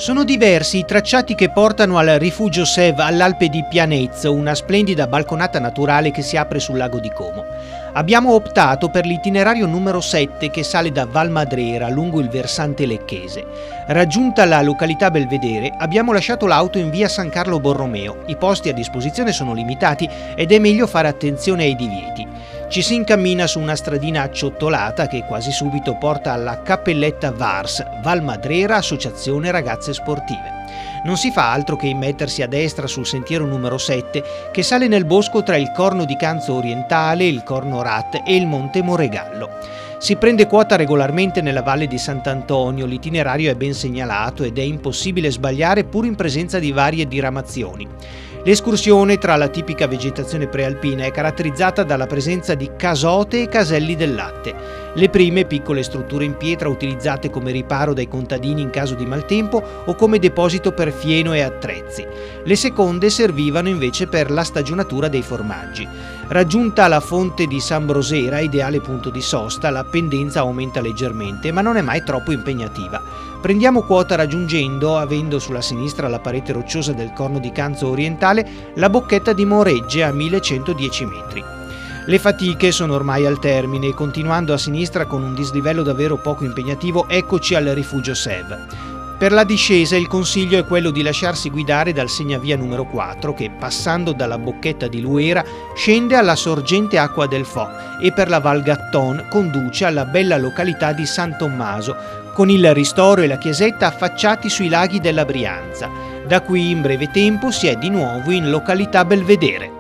Sono diversi i tracciati che portano al rifugio SEV all'Alpe di Pianez, una splendida balconata naturale che si apre sul lago di Como. Abbiamo optato per l'itinerario numero 7 che sale da Valmadrera lungo il versante lecchese. Raggiunta la località Belvedere, abbiamo lasciato l'auto in via San Carlo Borromeo. I posti a disposizione sono limitati ed è meglio fare attenzione ai divieti. Ci si incammina su una stradina acciottolata che quasi subito porta alla Cappelletta VARS, Valmadrera Associazione Ragazze Sportive. Non si fa altro che immettersi a destra sul sentiero numero 7 che sale nel bosco tra il Corno di Canzo Orientale, il Corno Rat e il Monte Moregallo. Si prende quota regolarmente nella valle di Sant'Antonio, l'itinerario è ben segnalato ed è impossibile sbagliare pur in presenza di varie diramazioni. L'escursione tra la tipica vegetazione prealpina è caratterizzata dalla presenza di casote e caselli del latte, le prime piccole strutture in pietra utilizzate come riparo dai contadini in caso di maltempo o come deposito per fieno e attrezzi. Le seconde servivano invece per la stagionatura dei formaggi. Raggiunta la fonte di San Brosera, ideale punto di sosta, la pendenza aumenta leggermente, ma non è mai troppo impegnativa. Prendiamo quota raggiungendo, avendo sulla sinistra la parete rocciosa del Corno di Canzo Orientale, la bocchetta di Moregge a 1110 metri. Le fatiche sono ormai al termine e continuando a sinistra con un dislivello davvero poco impegnativo, eccoci al rifugio SEV. Per la discesa il consiglio è quello di lasciarsi guidare dal segnavia numero 4 che, passando dalla bocchetta di Luera, scende alla sorgente acqua del Fo e per la Val Gatton conduce alla bella località di San Tommaso, con il ristoro e la chiesetta affacciati sui laghi della Brianza. Da qui in breve tempo si è di nuovo in località Belvedere.